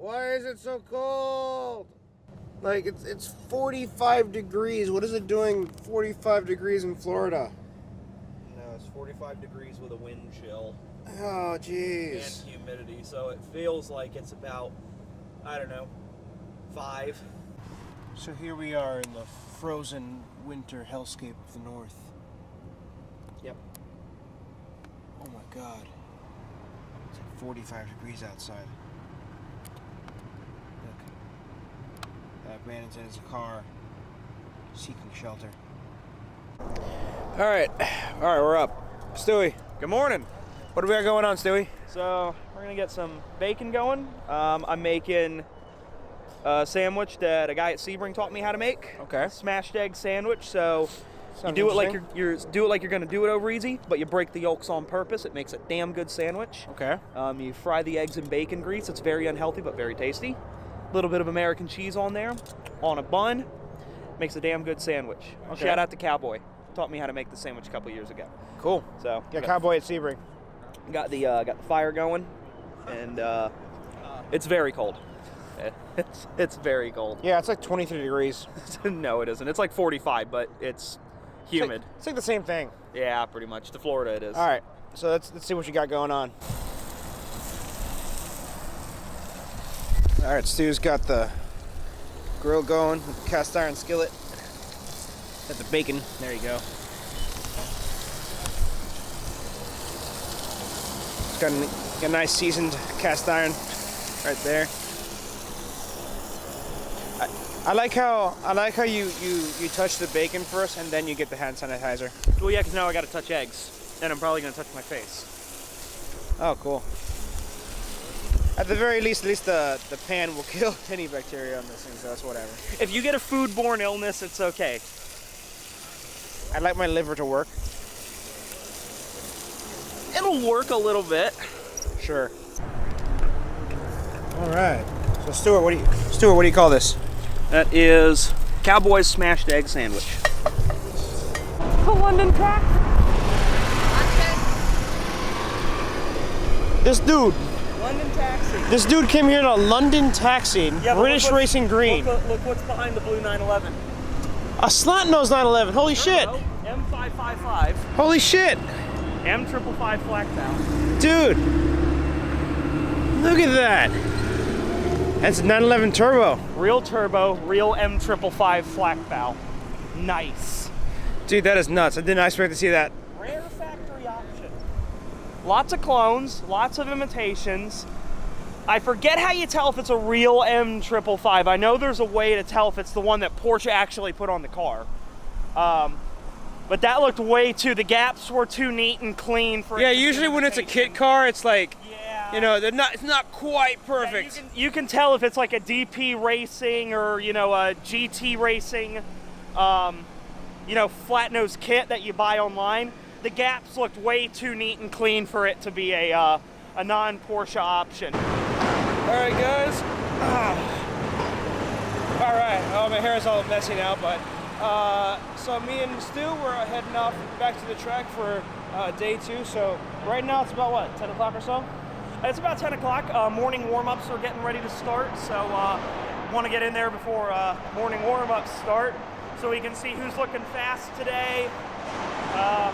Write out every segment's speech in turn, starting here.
Why is it so cold? Like, it's 45 degrees. What is it doing 45 degrees in Florida? No, it's 45 degrees with a wind chill. Oh, jeez. And humidity, so it feels like it's about, I don't know, 5. So here we are in the frozen winter hellscape of the north. Yep. Oh my God. It's like 45 degrees outside. Look. That man is in his car, seeking shelter. All right, we're up. Stewie, good morning. What do we got going on, Stewie? So we're gonna get some bacon going. I'm making a sandwich that a guy at Sebring taught me how to make. Okay. Smashed egg sandwich. So Sounds you do it like interesting. you're gonna do it over easy, but you break the yolks on purpose. It makes a damn good sandwich. Okay. You fry the eggs in bacon grease. It's very unhealthy but very tasty. A little bit of American cheese on there, on a bun. Makes a damn good sandwich. Okay. Shout out to Cowboy. Taught me how to make the sandwich a couple years ago. Cool. So Yeah, Cowboy at Sebring. got the fire going, and it's very cold. It's very cold. Yeah, it's like 23 degrees. No, it isn't. It's like 45, but it's humid. It's like the same thing. Yeah, pretty much. To Florida, it is. All right, so let's see what you got going on. All right, Stu's got the grill going with the cast iron skillet. Got the bacon. There you go. It's got a nice seasoned cast iron right there. I like how you touch the bacon first and then you get the hand sanitizer. Well, yeah, because now I got to touch eggs, and I'm probably gonna touch my face. Oh, cool. At the very least, the pan will kill any bacteria on this thing, so that's whatever. If you get a foodborne illness, it's okay. I'd like my liver to work. It'll work a little bit. Sure. All right. So Stuart, what do you call this? That is Cowboy's smashed egg sandwich. The London taxi. This dude. London taxi. This dude came here in a London taxi, Yeah, British Racing Green. Look what's behind the blue 911. A slant nose 911. Holy shit. M555. Holy shit. M555 flat valve. Dude. Look at that. That's a 911 turbo. Real turbo, real M555 flat valve. Nice. Dude, that is nuts. I did not expect to see that. Rare factory option. Lots of clones, lots of imitations. I forget how you tell if it's a real M555. I know there's a way to tell if it's the one that Porsche actually put on the car. But that looked way too, the gaps were too neat and clean for Yeah, it to be usually when it's a imitation. kit car, it's like, Yeah. you know, it's not quite perfect. Yeah, you can tell if it's like a DP Racing or, you know, a GT Racing, you know, flat nose kit that you buy online. The gaps looked way too neat and clean for it to be a non-Porsche option. All right, guys. All right. Oh, my hair is all messy now, but so me and Stu, we're heading off back to the track for day 2. So right now it's about what, 10 o'clock or so? It's about 10 o'clock. Morning warm-ups are getting ready to start, so want to get in there before morning warm-ups start so we can see who's looking fast today,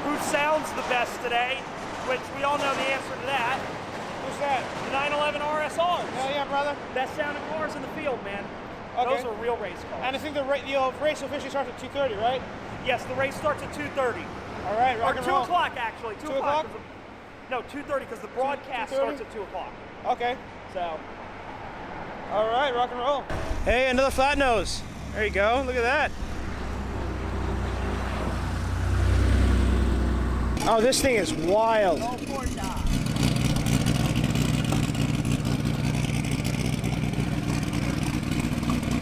who sounds the best today, which we all know the answer to that. Who's that? The 911 RSRs. Oh yeah, brother. Best sounding cars in the field, man. Okay. Those are real race cars. And I think the race officially starts at 2:30, right? Yes, the race starts at 2:30. All right, rock Or and 2 roll. o'clock, actually. 2 o'clock? No, 2:30, because the broadcast 2:30? starts at 2 o'clock. Okay. So, All right, rock and roll. Hey, another flat nose. There you go. Look at that. Oh, this thing is wild. go Porsche.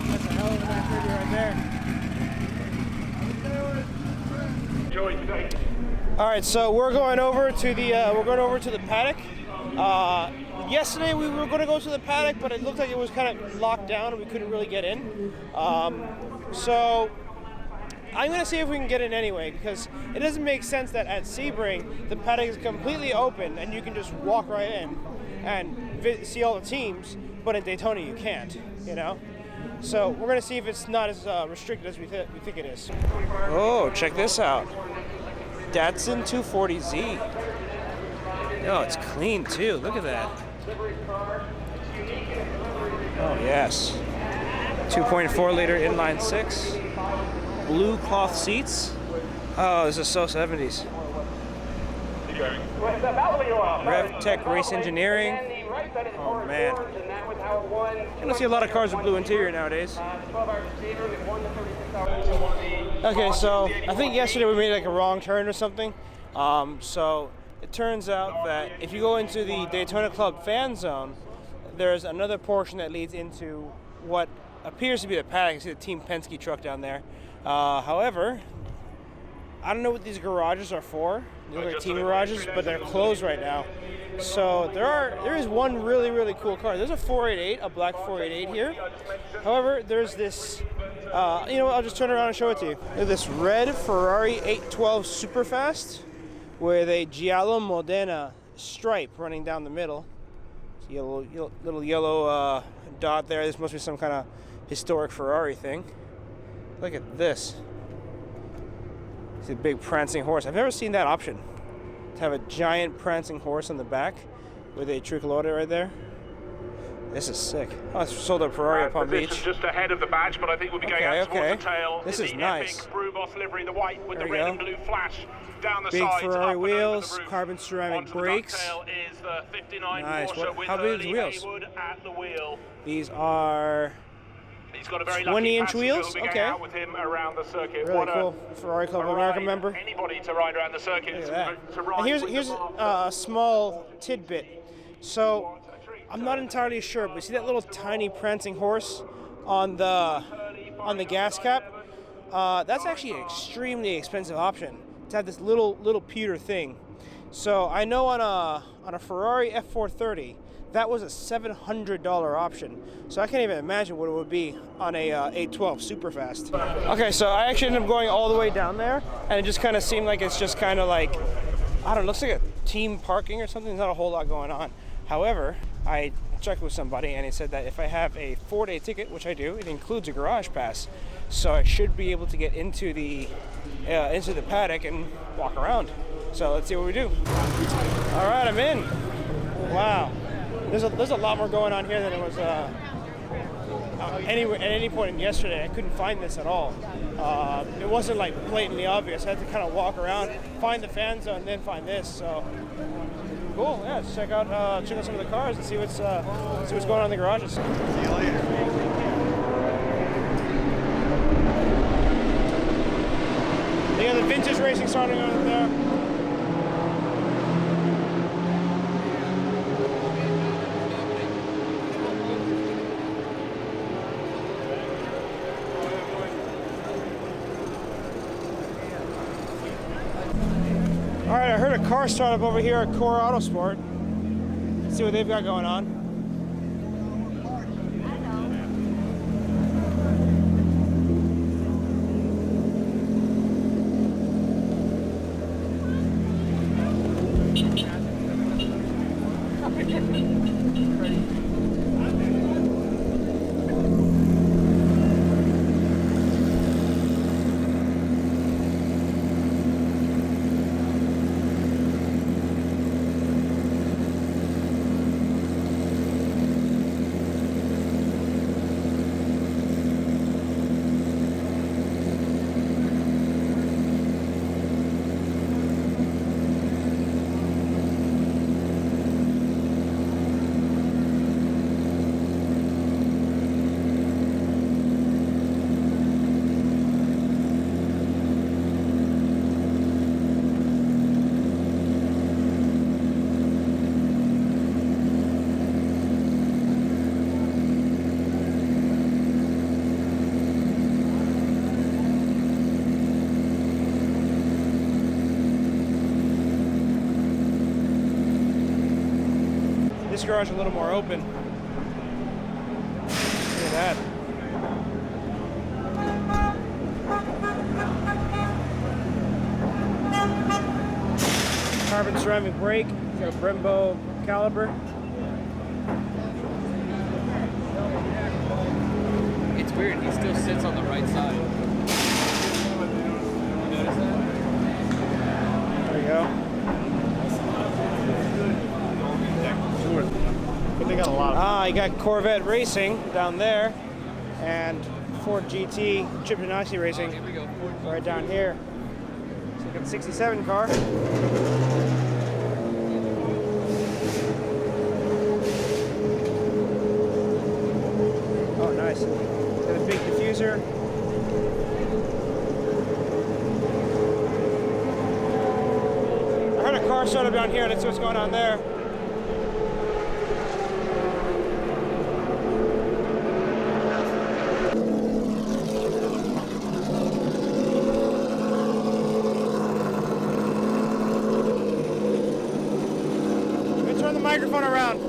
That's a hell of an activity right there. All right, so we're going over to the paddock. Yesterday we were going to go to the paddock, but it looked like it was kind of locked down and we couldn't really get in. So I'm going to see if we can get in anyway, because it doesn't make sense that at Sebring the paddock is completely open and you can just walk right in and see all the teams. but in Daytona you can't, you know? So we're gonna see if it's not as restricted as we think it is. Oh, check this out. Datsun 240Z. Oh, it's clean too, look at that. Oh yes. 2.4 liter inline six. Blue cloth seats. Oh, this is so 70s. RevTech Race Engineering. Oh man. You don't see a lot of cars with blue interior nowadays. Okay, so I think yesterday we made like a wrong turn or something. So it turns out that if you go into the Daytona Club fan zone, there's another portion that leads into what appears to be the paddock. You see the Team Penske truck down there. However, I don't know what these garages are for. They look like team garages, but they're closed right now. So there is one really, really cool car. There's a 488, a black 488 here. However, there's this, you know what, I'll just turn around and show it to you. There's this red Ferrari 812 Superfast with a Giallo Modena stripe running down the middle. It's a little yellow dot there. This must be some kind of historic Ferrari thing. Look at this. It's a big prancing horse. I've never seen that option. To have a giant prancing horse on the back with a tricolore right there. This is sick. Oh, it's sold at Ferrari at Palm Beach. Just ahead of the badge, but I think we'll be going out towards the tail. This is nice. Brewboss livery, the white with the red and blue flash down the big sides. Big Ferrari wheels, carbon ceramic brakes. Is the 59 nice. Porsche How big are these wheels? At the wheel. These are He's got a very 20-inch wheels. Okay. Out with him around the circuit. Really cool. Ferrari Club of America member. Anybody to ride around the circuit. Look at that. And here's a small tidbit. So I'm not entirely sure, but see that little tiny prancing horse on the gas cap? That's actually an extremely expensive option to have this little pewter thing. So I know on a Ferrari F430. That was a $700 option. So I can't even imagine what it would be on a 812 Superfast. Okay, so I actually ended up going all the way down there, and it just kind of seemed like it's just kind of like, I don't know, looks like a team parking or something. There's not a whole lot going on. However, I checked with somebody, and he said that if I have a 4-day ticket, which I do, it includes a garage pass. So I should be able to get into the paddock and walk around. So let's see what we do. All right, I'm in. Wow. There's a lot more going on here than it was at any point yesterday. I couldn't find this at all. It wasn't like blatantly obvious. I had to kind of walk around, find the fan zone, and then find this. So cool. Yeah, let's check out some of the cars and see what's going on in the garages. See you later. They got the vintage racing starting on there. All right, I heard a car startup over here at Core Autosport. Let's see what they've got going on. This garage a little more open. Look at that. Carbon ceramic brake, got a Brembo caliper. weird. He still sits on the right side. You notice that? There we go. But they got a lot of. You got Corvette Racing down there, and Ford GT Chip Ganassi Racing Here we go. right down here. So you got the 67 car. Oh, nice. Got a big diffuser. I heard a car startup down here. Let's see what's going on there. Let me turn the microphone around.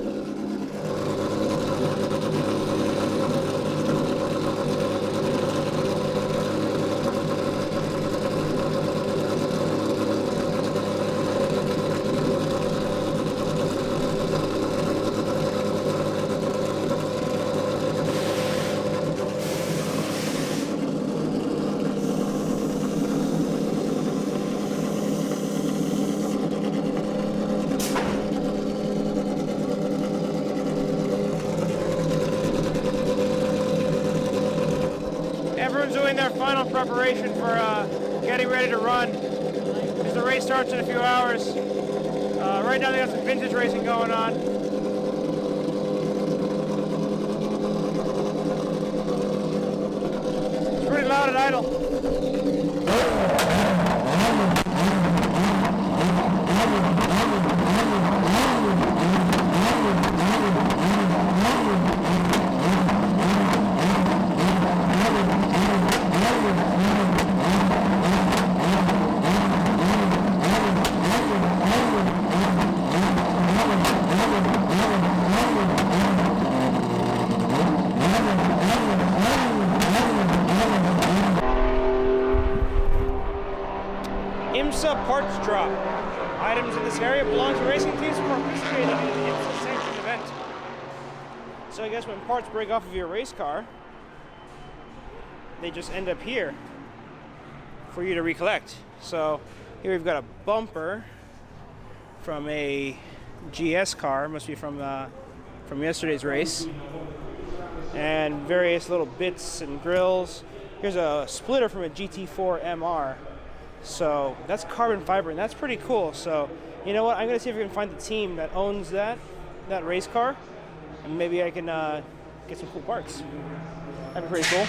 Everyone's doing their final preparation for getting ready to run, because the race starts in a few hours. Right now they got some vintage racing going on. It's pretty loud and idle. IMSA parts drop. Items in this area belong to racing teams participating in an IMSA sanctioned event. So I guess when parts break off of your race car, they just end up here for you to recollect. So here we've got a bumper from a GS car, must be from yesterday's race, and various little bits and grills. Here's a splitter from a GT4 MR. So that's carbon fiber, and that's pretty cool. So you know what? I'm gonna see if I can find the team that owns that race car, and maybe I can get some cool parts. That'd be pretty cool.